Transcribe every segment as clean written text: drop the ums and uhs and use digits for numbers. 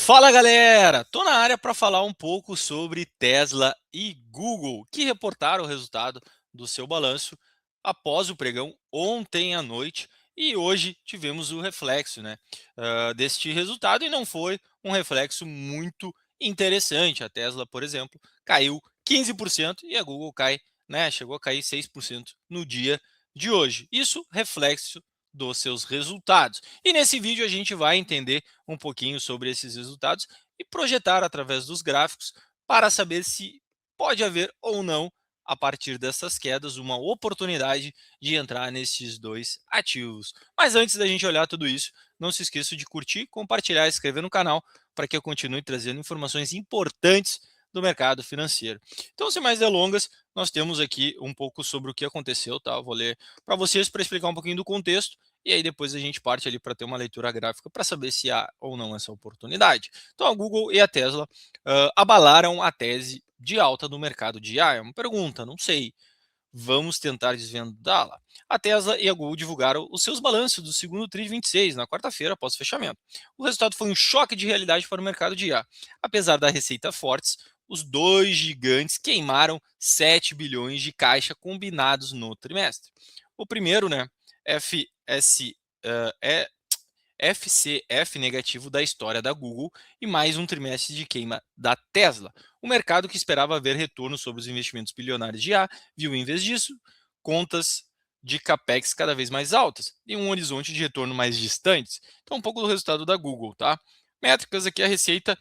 Fala galera, tô na área para falar um pouco sobre Tesla e Google, que reportaram o resultado do seu balanço após o pregão ontem à noite e hoje tivemos o reflexo, deste resultado e não foi um reflexo muito interessante. A Tesla, por exemplo, caiu 15% e a Google chegou a cair 6% no dia de hoje. Isso reflexo dos seus resultados. E nesse vídeo a gente vai entender um pouquinho sobre esses resultados e projetar através dos gráficos para saber se pode haver ou não, a partir dessas quedas, uma oportunidade de entrar nesses dois ativos. Mas antes da gente olhar tudo isso, não se esqueça de curtir, compartilhar e se inscrever no canal para que eu continue trazendo informações importantes do mercado financeiro. Então, sem mais delongas, nós temos aqui um pouco sobre o que aconteceu, tá? Eu vou ler para vocês para explicar um pouquinho do contexto e aí depois a gente parte ali para ter uma leitura gráfica para saber se há ou não essa oportunidade. Então a Google e a Tesla abalaram a tese de alta do mercado de IA. É uma pergunta, não sei. Vamos tentar desvendá-la. A Tesla e a Google divulgaram os seus balanços do segundo TRI de 26, na quarta-feira, após o fechamento. O resultado foi um choque de realidade para o mercado de IA. Apesar da receita fortes, os dois gigantes queimaram 7 bilhões de caixa combinados no trimestre. O primeiro, FS, é FCF negativo da história da Google e mais um trimestre de queima da Tesla. O mercado que esperava ver retorno sobre os investimentos bilionários de IA viu, em vez disso, contas de capex cada vez mais altas e um horizonte de retorno mais distantes. Então, um pouco do resultado da Google, tá? Métricas aqui, a receita,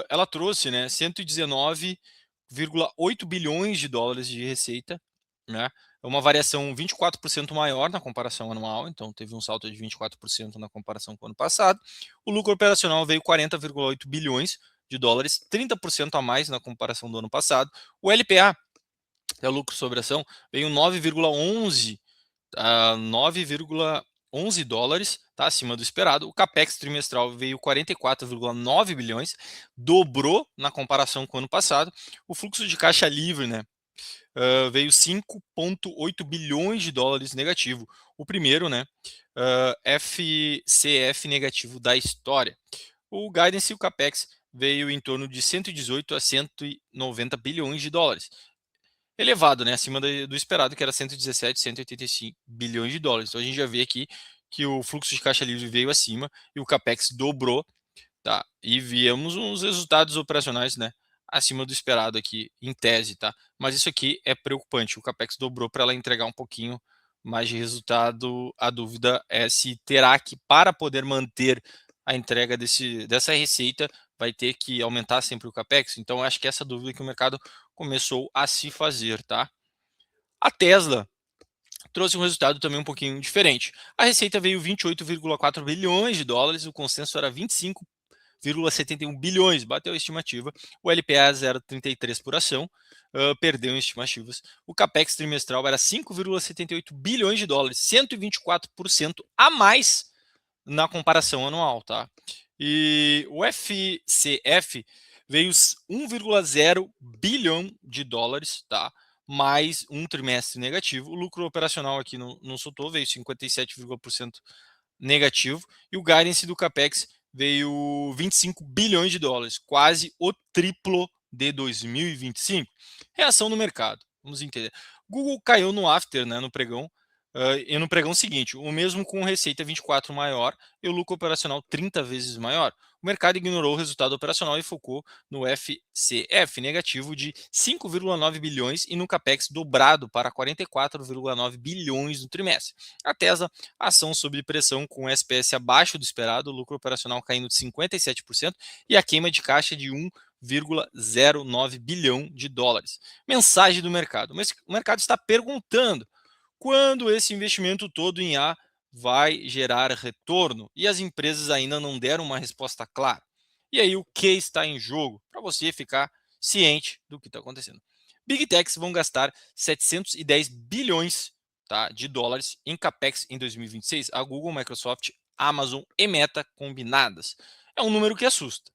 ela trouxe 119,8 bilhões de dólares de receita, né? Uma variação 24% maior na comparação anual, então teve um salto de 24% na comparação com o ano passado. O lucro operacional veio 40,8 bilhões de dólares, 30% a mais na comparação do ano passado. O LPA, que é o lucro sobre ação, veio 9,11 dólares, tá acima do esperado. O capex trimestral veio 44,9 bilhões, dobrou na comparação com o ano passado. O fluxo de caixa livre, veio 5,8 bilhões de dólares negativo. O primeiro, FCF negativo da história. O guidance e o capex veio em torno de 118 a 190 bilhões de dólares. Elevado, acima do esperado, que era 117, 185 bilhões de dólares. Então a gente já vê aqui que o fluxo de caixa livre veio acima e o capex dobrou, tá? E viemos uns resultados operacionais, acima do esperado aqui, em tese, tá? Mas isso aqui é preocupante. O capex dobrou para ela entregar um pouquinho mais de resultado. A dúvida é se terá que, para poder manter a entrega dessa receita, vai ter que aumentar sempre o capex. Então, acho que essa dúvida que o mercado começou a se fazer, tá? A Tesla trouxe um resultado também um pouquinho diferente. A receita veio 28,4 bilhões de dólares, o consenso era 25,71 bilhões, bateu a estimativa. O LPA 0,33 por ação, perdeu em estimativas. O capex trimestral era 5,78 bilhões de dólares, 124% a mais na comparação anual, tá? E o FCF veio 1,0 bilhão de dólares, tá? Mais um trimestre negativo. O lucro operacional aqui não soltou, veio 57,% negativo. E o guidance do capex veio 25 bilhões de dólares, quase o triplo de 2025. Reação no mercado, vamos entender. Google caiu no after, no pregão, e no pregão seguinte, o mesmo com receita 24 maior e o lucro operacional 30 vezes maior. O mercado ignorou o resultado operacional e focou no FCF negativo de 5,9 bilhões e no capex dobrado para 44,9 bilhões no trimestre. A Tesla, ação sob pressão com SPS abaixo do esperado, o lucro operacional caindo de 57% e a queima de caixa de 1,09 bilhão de dólares. Mensagem do mercado. O mercado está perguntando quando esse investimento todo em A vai gerar retorno e as empresas ainda não deram uma resposta clara. E aí o que está em jogo? Para você ficar ciente do que está acontecendo. Big Techs vão gastar 710 bilhões, tá, de dólares em capex em 2026. A Google, Microsoft, Amazon e Meta combinadas. É um número que assusta.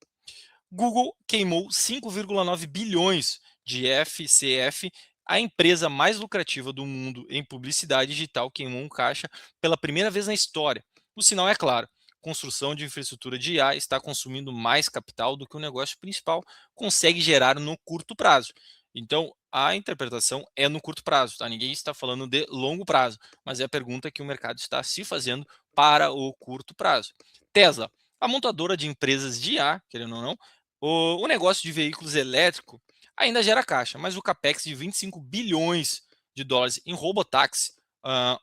Google queimou 5,9 bilhões de FCF. A empresa mais lucrativa do mundo em publicidade digital queimou um caixa pela primeira vez na história. O sinal é claro. construção de infraestrutura de IA está consumindo mais capital do que o negócio principal consegue gerar no curto prazo. Então, a interpretação é no curto prazo, tá? Ninguém está falando de longo prazo, mas é a pergunta que o mercado está se fazendo para o curto prazo. Tesla, a montadora de empresas de IA, querendo ou não, o negócio de veículos elétricos ainda gera caixa, mas o capex de 25 bilhões de dólares em robotáxi,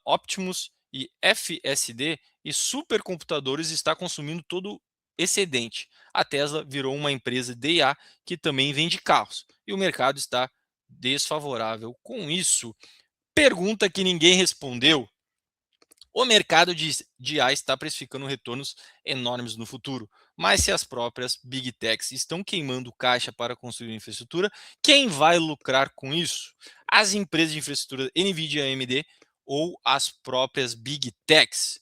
Optimus e FSD e supercomputadores está consumindo todo o excedente. A Tesla virou uma empresa de IA que também vende carros e o mercado está desfavorável com isso. Pergunta que ninguém respondeu: o mercado de IA está precificando retornos enormes no futuro, mas se as próprias Big Techs estão queimando caixa para construir infraestrutura, quem vai lucrar com isso? As empresas de infraestrutura NVIDIA, AMD ou as próprias Big Techs?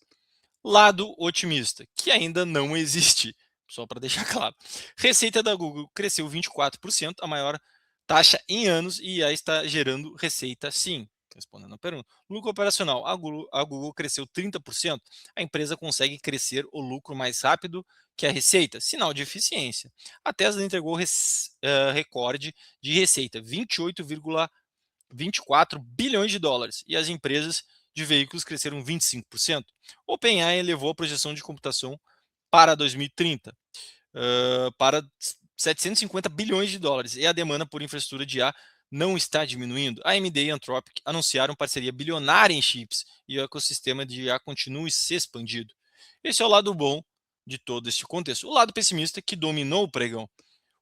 Lado otimista, que ainda não existe, só para deixar claro. Receita da Google cresceu 24%, a maior taxa em anos, e já está gerando receita sim. Respondendo a pergunta. Lucro operacional, a Google cresceu 30%, a empresa consegue crescer o lucro mais rápido que a receita, sinal de eficiência. A Tesla entregou recorde de receita, 28,24 bilhões de dólares, e as empresas de veículos cresceram 25%. OpenAI elevou a projeção de computação para 2030 para 750 bilhões de dólares, e a demanda por infraestrutura de IA não está diminuindo. A AMD e a Anthropic anunciaram parceria bilionária em chips e o ecossistema de IA continua se expandindo. Esse é o lado bom de todo este contexto. O lado pessimista que dominou o pregão.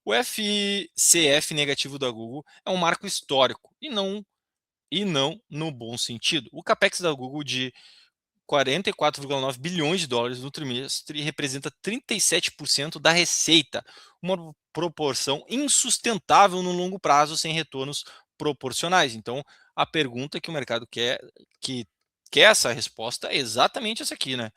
O FCF negativo da Google é um marco histórico e não no bom sentido. O capex da Google de 44,9 bilhões de dólares no trimestre representa 37% da receita, uma proporção insustentável no longo prazo sem retornos proporcionais. Então, a pergunta que o mercado quer essa resposta é exatamente essa aqui, né?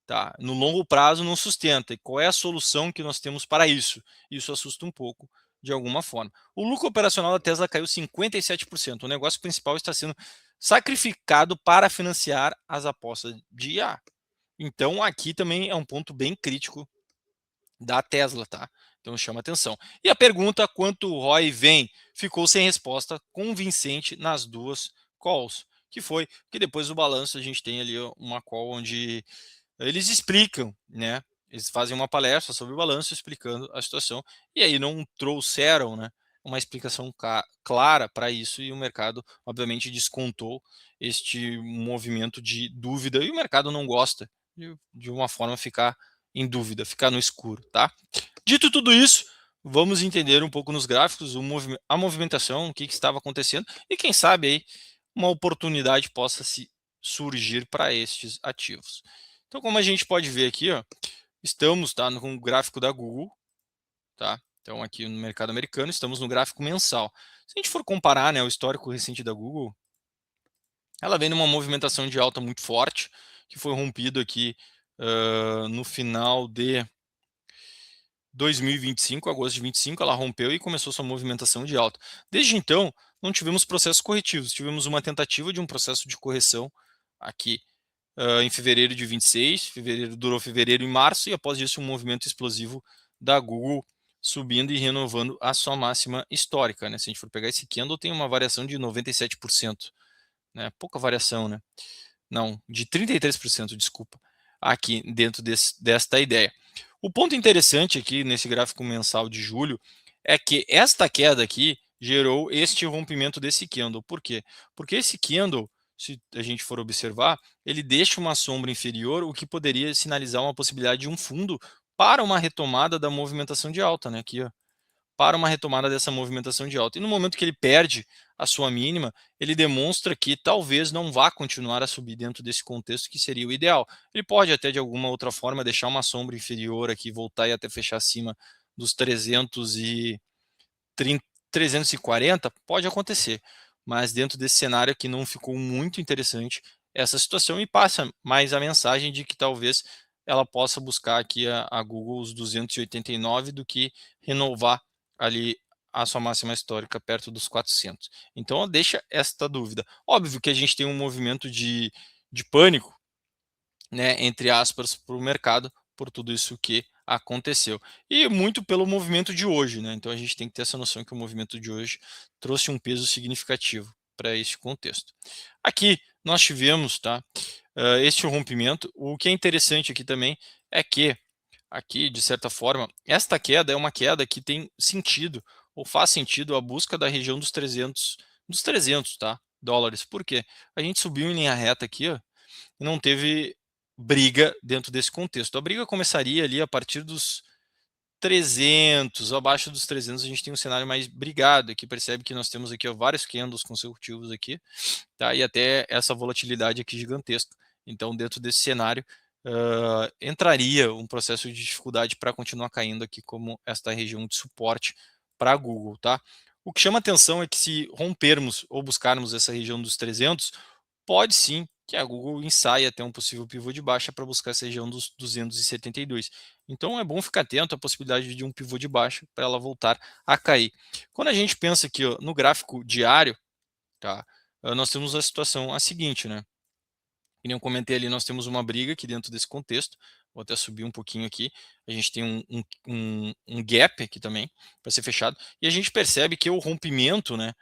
Tá, no longo prazo não sustenta. E qual é a solução que nós temos para isso? Isso assusta um pouco de alguma forma. O lucro operacional da Tesla caiu 57%. O negócio principal está sendo sacrificado para financiar as apostas de IA. Então, aqui também é um ponto bem crítico da Tesla, tá? Então chama atenção. E a pergunta quanto o ROI vem ficou sem resposta convincente nas duas calls, que foi que depois do balanço a gente tem ali uma call onde eles explicam, né? Eles fazem uma palestra sobre o balanço explicando a situação e aí não trouxeram, né, uma explicação clara para isso e o mercado obviamente descontou este movimento de dúvida e o mercado não gosta de uma forma ficar em dúvida, ficar no escuro, tá? Dito tudo isso, vamos entender um pouco nos gráficos a movimentação, o que estava acontecendo e quem sabe aí uma oportunidade possa se surgir para estes ativos. Então, como a gente pode ver aqui, ó, estamos no gráfico da Google, tá? Então, aqui no mercado americano, estamos no gráfico mensal. Se a gente for comparar, né, o histórico recente da Google, ela vem numa movimentação de alta muito forte, que foi rompido aqui no final de 2025, agosto de 25, ela rompeu e começou sua movimentação de alta. Desde então, não tivemos processos corretivos, tivemos uma tentativa de um processo de correção aqui em fevereiro de 26, durou fevereiro e março, e após isso um movimento explosivo da Google subindo e renovando a sua máxima histórica, né? Se a gente for pegar esse candle, tem uma variação de 97%, né? Pouca variação, né? Não, de 33%, desculpa, aqui dentro desta ideia. O ponto interessante aqui nesse gráfico mensal de julho é que esta queda aqui gerou este rompimento desse candle. Por quê? Porque esse candle, se a gente for observar, ele deixa uma sombra inferior, o que poderia sinalizar uma possibilidade de um fundo para uma retomada da movimentação de alta, né? Aqui, ó, para uma retomada dessa movimentação de alta. E no momento que ele perde a sua mínima, ele demonstra que talvez não vá continuar a subir dentro desse contexto que seria o ideal. Ele pode até de alguma outra forma deixar uma sombra inferior aqui, voltar e até fechar acima dos 340, pode acontecer. Mas dentro desse cenário aqui não ficou muito interessante essa situação e passa mais a mensagem de que talvez ela possa buscar aqui a Google os 289 do que renovar ali a sua máxima histórica perto dos 400. Então deixa esta dúvida. Óbvio que a gente tem um movimento de pânico, né, entre aspas, para o mercado por tudo isso que aconteceu. E muito pelo movimento de hoje, né? Então a gente tem que ter essa noção que o movimento de hoje trouxe um peso significativo para este contexto. Aqui nós tivemos, tá, este rompimento. O que é interessante aqui também é que, aqui, de certa forma, esta queda é uma queda que tem sentido, ou faz sentido, a busca da região dos 300, tá, dólares. Por quê? A gente subiu em linha reta aqui, ó, e não teve briga dentro desse contexto. A briga começaria ali a partir dos 300, abaixo dos 300 a gente tem um cenário mais brigado. Aqui percebe que nós temos aqui ó, vários candles consecutivos aqui, tá? E até essa volatilidade aqui gigantesca. Então, dentro desse cenário, entraria um processo de dificuldade para continuar caindo aqui como esta região de suporte para a Google, tá? O que chama atenção é que se rompermos ou buscarmos essa região dos 300, pode sim que a Google ensaie até um possível pivô de baixa para buscar essa região dos 272. Então é bom ficar atento à possibilidade de um pivô de baixa para ela voltar a cair. Quando a gente pensa aqui ó, no gráfico diário, tá? Nós temos a situação a seguinte, né? Que nem eu comentei ali, nós temos uma briga aqui dentro desse contexto. Vou até subir um pouquinho aqui. A gente tem um gap aqui também para ser fechado. E a gente percebe que o rompimento, né,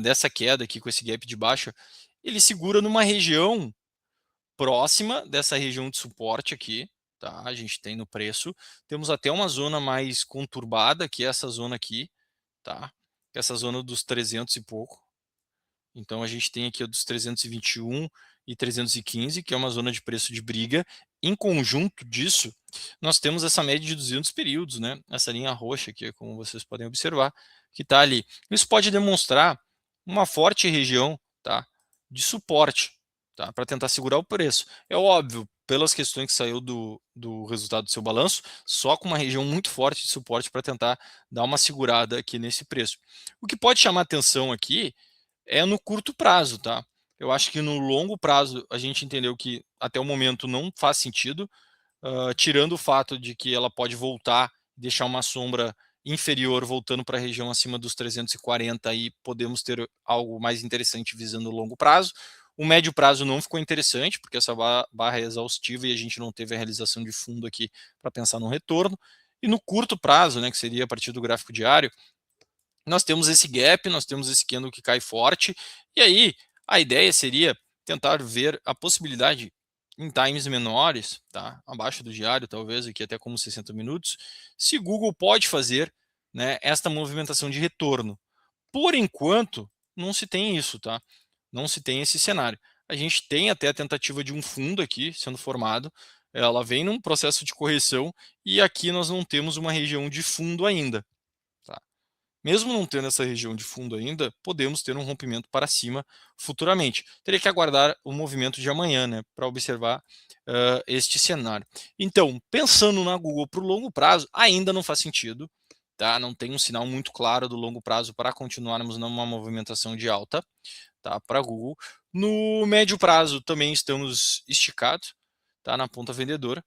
dessa queda aqui com esse gap de baixa, ele segura numa região próxima dessa região de suporte aqui. Tá? A gente tem no preço. Temos até uma zona mais conturbada, que é essa zona aqui. Tá? Essa zona dos 300 e pouco. Então a gente tem aqui a dos 321 e 315, que é uma zona de preço de briga. Em conjunto disso, nós temos essa média de 200 períodos, né? Essa linha roxa aqui, como vocês podem observar, que está ali. Isso pode demonstrar uma forte região, tá, de suporte, tá, para tentar segurar o preço. É óbvio, pelas questões que saiu do resultado do seu balanço, só com uma região muito forte de suporte para tentar dar uma segurada aqui nesse preço. O que pode chamar atenção aqui é no curto prazo, tá? Eu acho que no longo prazo a gente entendeu que até o momento não faz sentido, tirando o fato de que ela pode voltar, deixar uma sombra inferior voltando para a região acima dos 340 e podemos ter algo mais interessante visando o longo prazo. O médio prazo não ficou interessante, porque essa barra é exaustiva e a gente não teve a realização de fundo aqui para pensar no retorno. E no curto prazo, né, que seria a partir do gráfico diário, nós temos esse gap, nós temos esse candle que cai forte, e aí a ideia seria tentar ver a possibilidade em times menores, tá? Abaixo do diário, talvez, aqui até como 60 minutos, se Google pode fazer, né, esta movimentação de retorno. Por enquanto, não se tem isso, tá? Não se tem esse cenário. A gente tem até a tentativa de um fundo aqui sendo formado, ela vem num processo de correção, e aqui nós não temos uma região de fundo ainda. Tá? Mesmo não tendo essa região de fundo ainda, podemos ter um rompimento para cima futuramente. Teria que aguardar o movimento de amanhã, né, para observar este cenário. Então, pensando na Google para o longo prazo, ainda não faz sentido, tá? Não tem um sinal muito claro do longo prazo para continuarmos numa movimentação de alta, tá? Para a Google. No médio prazo também estamos esticados, tá? Na ponta vendedora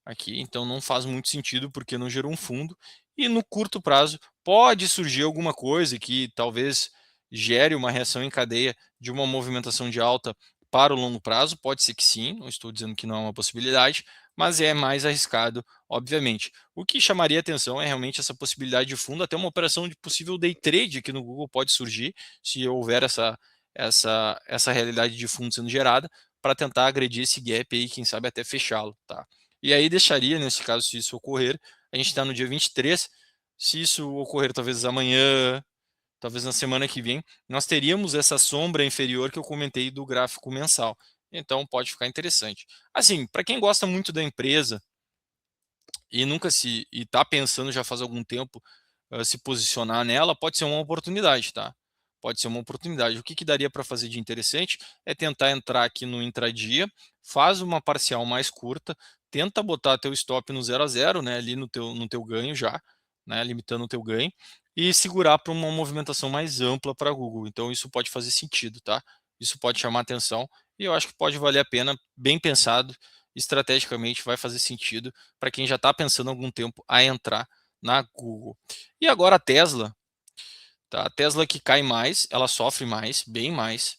aqui, então não faz muito sentido porque não gerou um fundo. E no curto prazo pode surgir alguma coisa que talvez gere uma reação em cadeia de uma movimentação de alta para o longo prazo, pode ser que sim, não estou dizendo que não é uma possibilidade, mas é mais arriscado, obviamente. O que chamaria atenção é realmente essa possibilidade de fundo, até uma operação de possível day trade aqui no Google pode surgir, se houver essa realidade de fundo sendo gerada, para tentar agredir esse gap aí, quem sabe até fechá-lo, tá? E aí deixaria, nesse caso, se isso ocorrer, a gente está no dia 23, se isso ocorrer talvez amanhã, talvez na semana que vem, nós teríamos essa sombra inferior que eu comentei do gráfico mensal. Então pode ficar interessante. Assim, para quem gosta muito da empresa e nunca se e está pensando já faz algum tempo se posicionar nela, pode ser uma oportunidade, tá? Pode ser uma oportunidade. O que, que daria para fazer de interessante é tentar entrar aqui no intradia, faz uma parcial mais curta, tenta botar teu stop no 0 a 0, né, ali no teu ganho já, né, limitando o teu ganho, e segurar para uma movimentação mais ampla para Google. Então isso pode fazer sentido, tá? Isso pode chamar atenção e eu acho que pode valer a pena, bem pensado, estrategicamente vai fazer sentido para quem já está pensando há algum tempo a entrar na Google. E agora a Tesla, tá? A Tesla que cai mais, ela sofre mais, bem mais,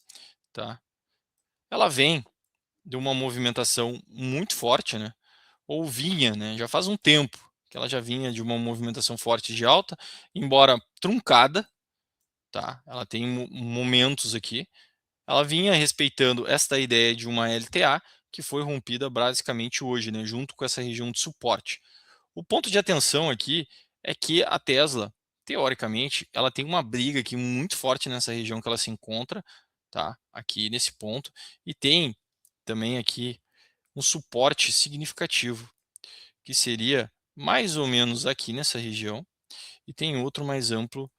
tá? Ela vem de uma movimentação muito forte, né? ou vinha, né, já faz um tempo que ela já vinha de uma movimentação forte de alta, embora truncada, tá? Ela tem momentos aqui. Ela vinha respeitando esta ideia de uma LTA que foi rompida basicamente hoje, né, junto com essa região de suporte. O ponto de atenção aqui é que a Tesla, teoricamente, ela tem uma briga aqui muito forte nessa região que ela se encontra, tá? Aqui nesse ponto, e tem também aqui um suporte significativo, que seria mais ou menos aqui nessa região, e tem outro mais amplo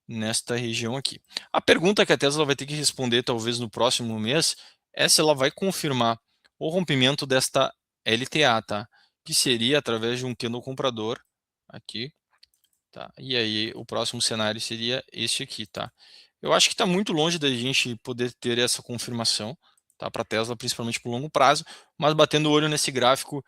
nesta região aqui. A pergunta que a Tesla vai ter que responder, talvez no próximo mês, é se ela vai confirmar o rompimento desta LTA, tá? Que seria através de um candle comprador aqui, tá? E aí o próximo cenário seria este aqui, tá? Eu acho que está muito longe da gente poder ter essa confirmação, tá? Para a Tesla, principalmente por longo prazo, mas batendo o olho nesse gráfico,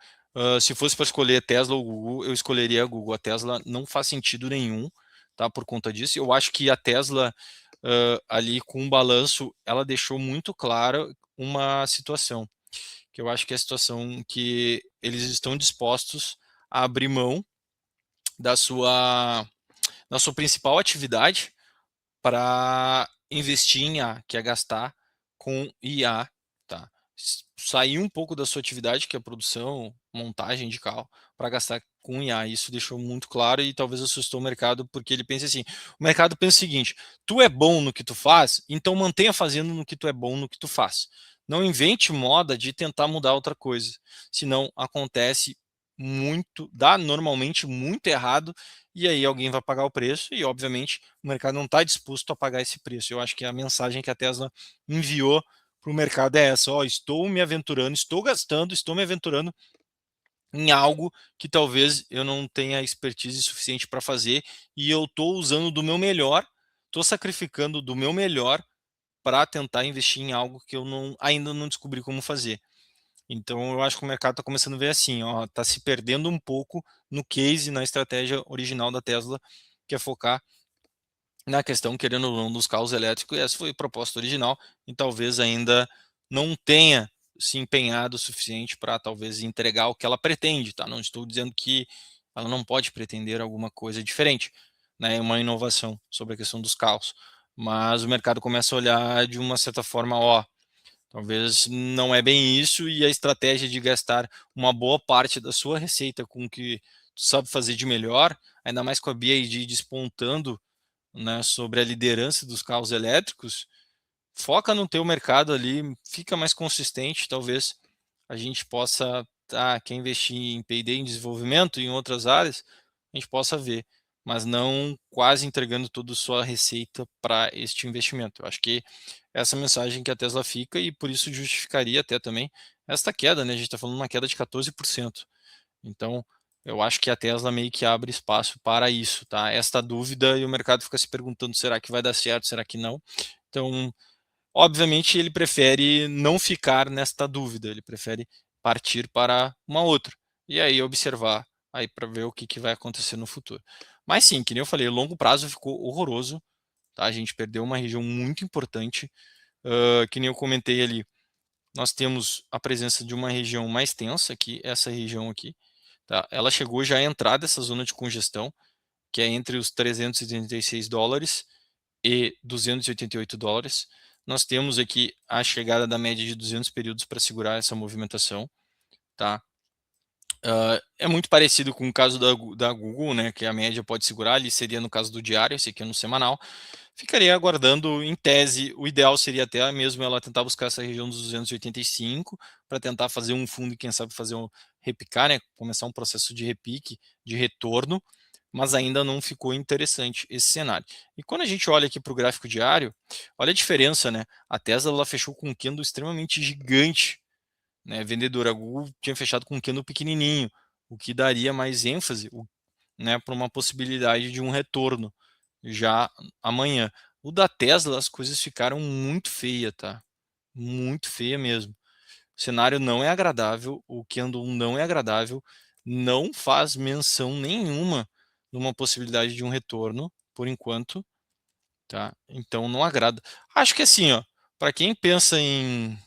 se fosse para escolher Tesla ou Google, eu escolheria a Google. A Tesla não faz sentido nenhum, tá? Por conta disso. Eu acho que a Tesla ali com o balanço, ela deixou muito clara uma situação, que eu acho que é a situação que eles estão dispostos a abrir mão da sua principal atividade para investir em A, que é gastar com IA, tá? Sair um pouco da sua atividade, que é produção, montagem de carro, para gastar com IA. Isso deixou muito claro e talvez assustou o mercado, porque ele pensa assim: o mercado pensa o seguinte, tu é bom no que tu faz, então mantenha fazendo no que tu é bom no que tu faz. Não invente moda de tentar mudar outra coisa, senão acontece muito, dá normalmente muito errado, e aí alguém vai pagar o preço, e obviamente o mercado não está disposto a pagar esse preço. Eu acho que a mensagem que a Tesla enviou para o mercado é essa: ó, estou me aventurando, estou gastando, estou me aventurando em algo que talvez eu não tenha expertise suficiente para fazer, e eu estou usando do meu melhor, estou sacrificando do meu melhor para tentar investir em algo que eu ainda não descobri como fazer. Então eu acho que o mercado está começando a ver assim, ó, está se perdendo um pouco no case, na estratégia original da Tesla, que é focar na questão, querendo ou não, dos carros elétricos. Essa foi a proposta original e talvez ainda não tenha se empenhado o suficiente para talvez entregar o que ela pretende, tá? Não estou dizendo que ela não pode pretender alguma coisa diferente, né? Uma inovação sobre a questão dos carros, mas o mercado começa a olhar de uma certa forma, ó, talvez não é bem isso, e a estratégia de gastar uma boa parte da sua receita com o que tu sabe fazer de melhor, ainda mais com a BYD despontando, né, sobre a liderança dos carros elétricos, foca no teu mercado ali, fica mais consistente, talvez a gente possa, quer investir em P&D, em desenvolvimento, em outras áreas, a gente possa ver, mas não quase entregando toda a sua receita para este investimento. Eu acho que essa mensagem que a Tesla fica, e por isso justificaria até também esta queda, né? A gente está falando de uma queda de 14%. Então, eu acho que a Tesla meio que abre espaço para isso, tá? Esta dúvida, e o mercado fica se perguntando: será que vai dar certo, será que não? Então, obviamente, ele prefere não ficar nesta dúvida, ele prefere partir para uma outra e aí observar aí para ver o que vai acontecer no futuro. Mas sim, que nem eu falei, longo prazo ficou horroroso, tá? A gente perdeu uma região muito importante, que nem eu comentei ali. Nós temos a presença de uma região mais tensa, que essa região aqui, tá? Ela chegou já a entrar dessa zona de congestão, que é entre os $336 e $288. Nós temos aqui a chegada da média de 200 períodos para segurar essa movimentação, tá? É muito parecido com o caso da Google, né, que a média pode segurar, ali seria no caso do diário, esse aqui é no semanal. Ficaria aguardando, em tese, o ideal seria até mesmo ela tentar buscar essa região dos 285 para tentar fazer um fundo e quem sabe fazer repicar, né, começar um processo de repique, de retorno, mas ainda não ficou interessante esse cenário. E quando a gente olha aqui para o gráfico diário, olha a diferença, né? A Tesla ela fechou com um candle extremamente gigante, né, vendedora. A Google tinha fechado com um candle pequenininho, o que daria mais ênfase, né, para uma possibilidade de um retorno já amanhã. O da Tesla, as coisas ficaram muito feias, tá? Muito feia mesmo. O cenário não é agradável, o candle não é agradável, não faz menção nenhuma de uma possibilidade de um retorno, por enquanto, tá? Então não agrada. Acho que assim, ó, para quem pensa em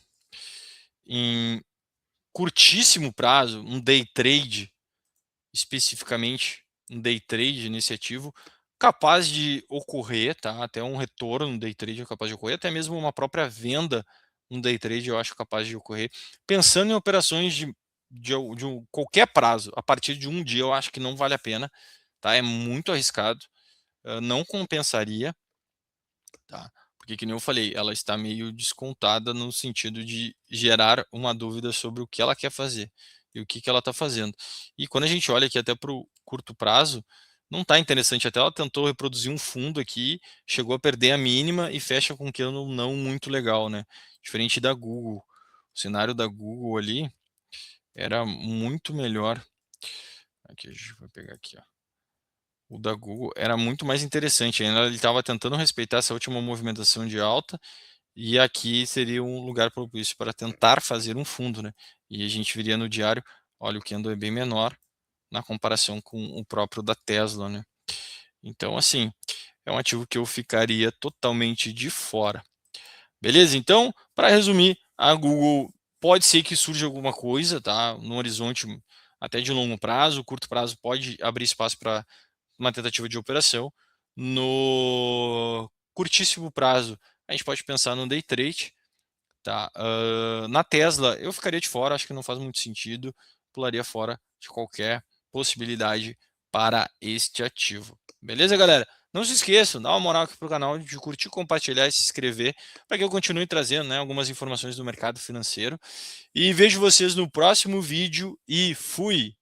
curtíssimo prazo, um day trade, especificamente, um day trade nesse ativo, capaz de ocorrer, tá? Até um retorno no day trade é capaz de ocorrer, até mesmo uma própria venda um day trade eu acho capaz de ocorrer. Pensando em operações de qualquer prazo, a partir de um dia eu acho que não vale a pena, tá? É muito arriscado, não compensaria, tá? Porque, que nem eu falei, ela está meio descontada no sentido de gerar uma dúvida sobre o que ela quer fazer e o que, que ela está fazendo. E quando a gente olha aqui até para o curto prazo, não está interessante. Até ela tentou reproduzir um fundo aqui, chegou a perder a mínima e fecha com um candle não muito legal, né? Diferente da Google. O cenário da Google ali era muito melhor. Aqui, a gente vai pegar aqui, ó. O da Google era muito mais interessante. Ainda ele estava tentando respeitar essa última movimentação de alta. E aqui seria um lugar propício para tentar fazer um fundo, né? E a gente viria no diário, olha, o candle é bem menor na comparação com o próprio da Tesla, né? Então, assim, é um ativo que eu ficaria totalmente de fora. Beleza? Então, para resumir, a Google pode ser que surja alguma coisa, tá? No horizonte até de longo prazo, curto prazo pode abrir espaço para uma tentativa de operação. No curtíssimo prazo, a gente pode pensar no day trade, tá? Na Tesla, eu ficaria de fora, acho que não faz muito sentido, pularia fora de qualquer possibilidade para este ativo. Beleza, galera? Não se esqueçam, dá uma moral aqui para o canal, de curtir, compartilhar e se inscrever, para que eu continue trazendo, né, algumas informações do mercado financeiro. E vejo vocês no próximo vídeo e fui!